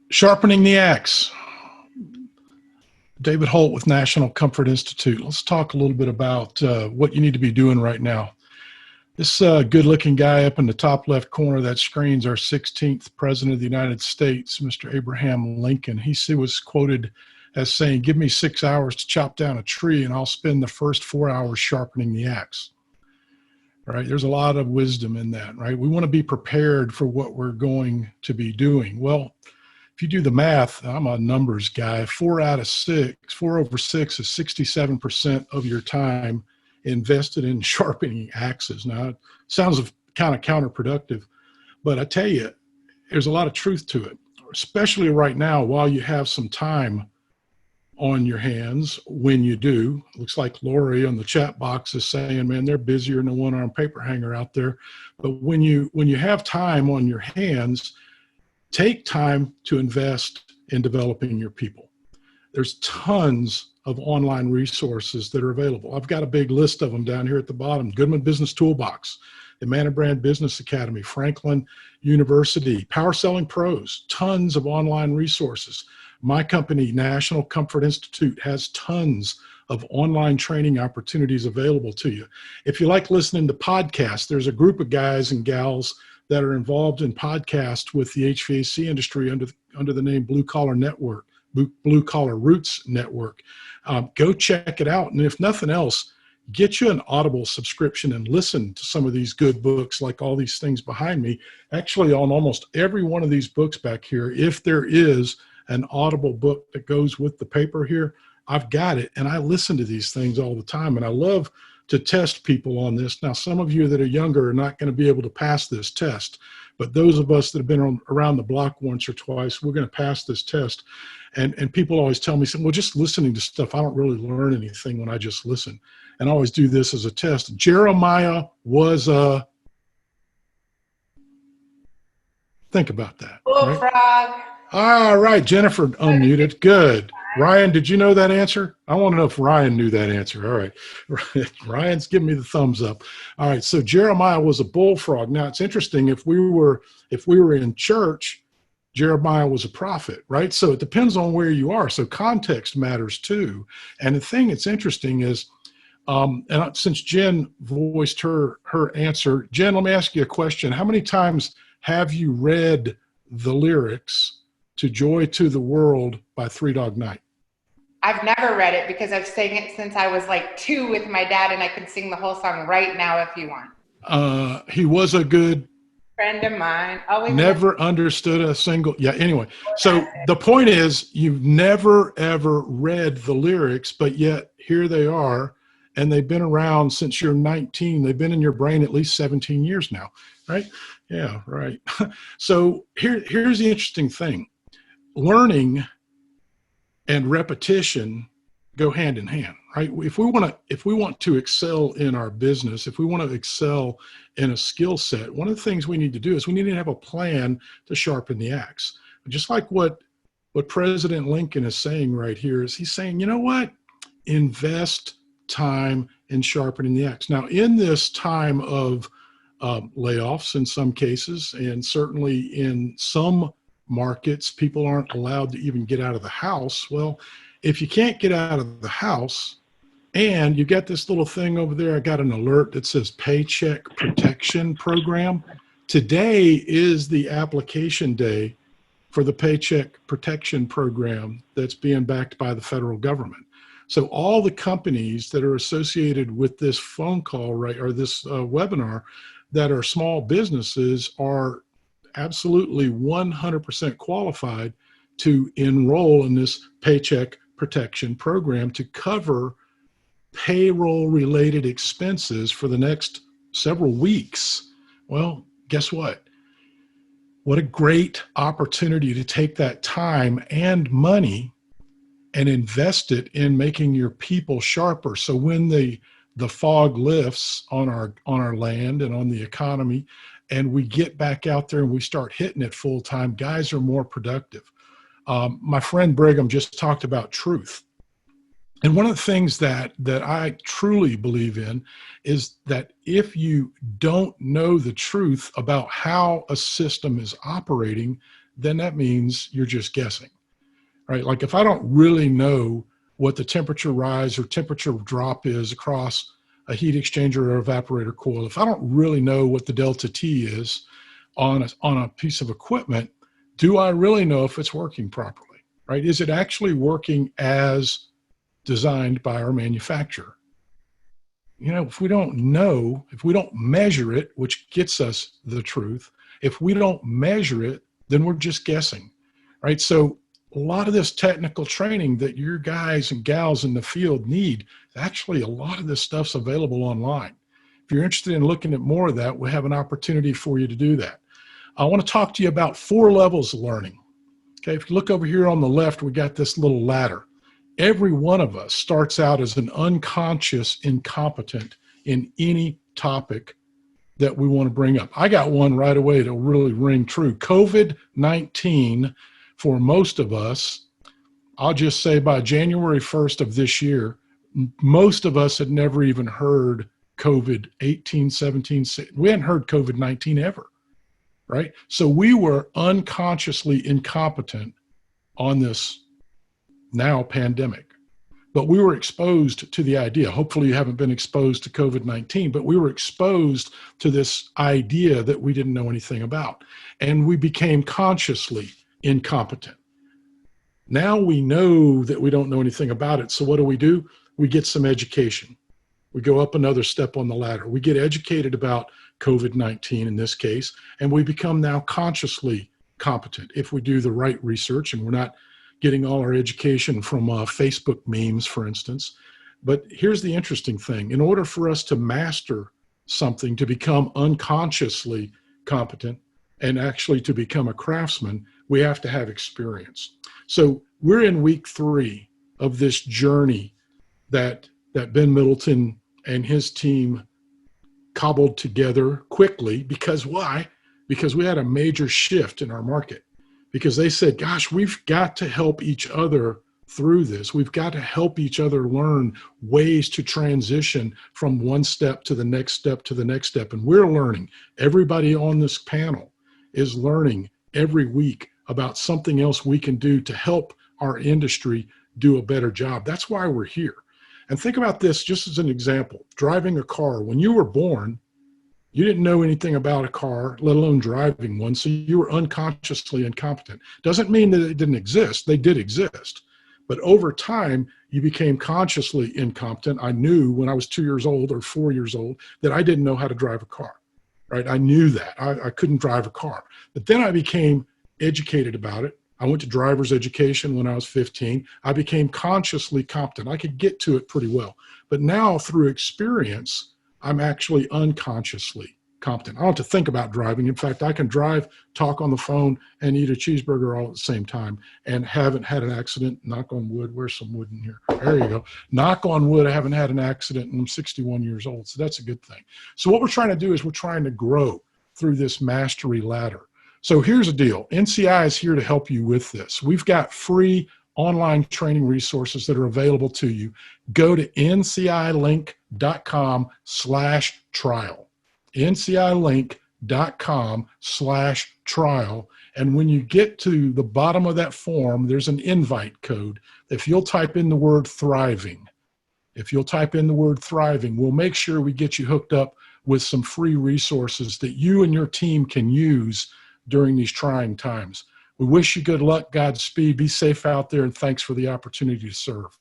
Sharpening the axe. David Holt with National Comfort Institute. Let's talk a little bit about what you need to be doing right now. This good-looking guy up in the top left corner of that screen is our 16th President of the United States, Mr. Abraham Lincoln. He was quoted as saying, "Give me 6 hours to chop down a tree, and I'll spend the first 4 hours sharpening the axe." Right? There's a lot of wisdom in that, right? We want to be prepared for what we're going to be doing. Well, if you do the math, I'm a numbers guy, 4 out of 6, 4 over 6 is 67% of your time invested in sharpening axes. Now, it sounds kind of counterproductive, but I tell you, there's a lot of truth to it, especially right now while you have some time on your hands. When you do, looks like Lori on the chat box is saying, man, they're busier than the one-arm paper hanger out there. But when you have time on your hands, take time to invest in developing your people. There's tons of online resources that are available. I've got a big list of them down here at the bottom. Goodman Business Toolbox, the Man and Brand Business Academy, Franklin University, Power Selling Pros, tons of online resources. My company, National Comfort Institute, has tons of online training opportunities available to you. If you like listening to podcasts, there's a group of guys and gals that are involved in podcasts with the HVAC industry under the name Blue Collar Network, Blue Collar Roots Network. Go check it out. And if nothing else, get you an Audible subscription and listen to some of these good books, like all these things behind me. Actually, on almost every one of these books back here, if there is an Audible book that goes with the paper here, I've got it. And I listen to these things all the time. And I love to test people on this. Now, some of you that are younger are not going to be able to pass this test, but those of us that have been around the block once or twice, we're going to pass this test. And people always tell me, well, just listening to stuff, I don't really learn anything when I just listen. And I always do this as a test. Jeremiah was a, think about that. Bullfrog. Right? All right, Jennifer unmuted. Good. Ryan, did you know that answer? I want to know if Ryan knew that answer. All right. Ryan's giving me the thumbs up. All right. So Jeremiah was a bullfrog. Now it's interesting. If we were in church, Jeremiah was a prophet, right? So it depends on where you are. So context matters too. And the thing that's interesting is, and since Jen voiced her answer, Jen, let me ask you a question. How many times have you read the lyrics to "Joy to the World" by Three Dog Night? I've never read it because I've sang it since I was like 2 with my dad, and I can sing the whole song right now if you want. He was a good friend of mine. Always never understood a single. Yeah. Anyway, so the point is, you've never ever read the lyrics, but yet here they are, and they've been around since you're 19. They've been in your brain at least 17 years now, right? Yeah, right. So here's the interesting thing. Learning and repetition go hand in hand, right? If we want to excel in our business, if we want to excel in a skill set, one of the things we need to do is we need to have a plan to sharpen the axe. Just like what President Lincoln is saying right here is he's saying, you know what? Invest time in sharpening the axe. Now, in this time of layoffs in some cases, and certainly in some markets, people aren't allowed to even get out of the house. Well, if you can't get out of the house and you got this little thing over there, I got an alert that says Paycheck Protection Program. Today is the application day for the Paycheck Protection Program that's being backed by the federal government. So all the companies that are associated with this phone call, right, or this webinar, that are small businesses are absolutely 100% qualified to enroll in this Paycheck Protection Program to cover payroll-related expenses for the next several weeks. Well, guess what? What a great opportunity to take that time and money and invest it in making your people sharper. So when the fog lifts on our land and on the economy, and we get back out there and we start hitting it full time, guys are more productive. My friend Brigham just talked about truth. And one of the things that I truly believe in is that if you don't know the truth about how a system is operating, then that means you're just guessing, right? Like if I don't really know what the temperature rise or temperature drop is across a heat exchanger or evaporator coil, if I don't really know what the delta T is on a piece of equipment, do I really know if it's working properly, right? Is it actually working as designed by our manufacturer? You know, if we don't know, if we don't measure it, which gets us the truth, if we don't measure it, then we're just guessing, right? So a lot of this technical training that your guys and gals in the field need, actually a lot of this stuff's available online. If you're interested in looking at more of that, we have an opportunity for you to do that. I want to talk to you about 4 levels of learning. Okay, if you look over here on the left, we got this little ladder. Every one of us starts out as an unconscious incompetent in any topic that we want to bring up. I got one right away that'll really ring true. COVID-19, for most of us, I'll just say by January 1st of this year, most of us had never even heard COVID-18, 17, we hadn't heard COVID-19 ever, right? So we were unconsciously incompetent on this now pandemic, but we were exposed to the idea. Hopefully you haven't been exposed to COVID-19, but we were exposed to this idea that we didn't know anything about, and we became consciously incompetent. Now we know that we don't know anything about it. So what do? We get some education. We go up another step on the ladder. We get educated about COVID-19 in this case, and we become now consciously competent if we do the right research and we're not getting all our education from Facebook memes, for instance. But here's the interesting thing. In order for us to master something, to become unconsciously competent and actually to become a craftsman, we have to have experience. So we're in week 3 of this journey that Ben Middleton and his team cobbled together quickly. Because why? Because we had a major shift in our market. Because they said, gosh, we've got to help each other through this. We've got to help each other learn ways to transition from one step to the next step to the next step. And we're learning. Everybody on this panel is learning every week about something else we can do to help our industry do a better job. That's why we're here. And think about this just as an example. Driving a car. When you were born, you didn't know anything about a car, let alone driving one, so you were unconsciously incompetent. Doesn't mean that it didn't exist. They did exist. But over time, you became consciously incompetent. I knew when I was 2 years old or 4 years old that I didn't know how to drive a car, right? I knew that. I couldn't drive a car. But then I became educated about it. I went to driver's education when I was 15. I became consciously competent. I could get to it pretty well. But now through experience, I'm actually unconsciously competent. I don't have to think about driving. In fact, I can drive, talk on the phone, and eat a cheeseburger all at the same time and haven't had an accident. Knock on wood. Where's some wood in here? There you go. Knock on wood. I haven't had an accident and I'm 61 years old. So that's a good thing. So what we're trying to do is we're trying to grow through this mastery ladder. So here's the deal. NCI is here to help you with this. We've got free online training resources that are available to you. Go to ncilink.com/trial. ncilink.com/trial. And when you get to the bottom of that form, there's an invite code. If you'll type in the word thriving, we'll make sure we get you hooked up with some free resources that you and your team can use during these trying times. We wish you good luck, Godspeed, be safe out there, and thanks for the opportunity to serve.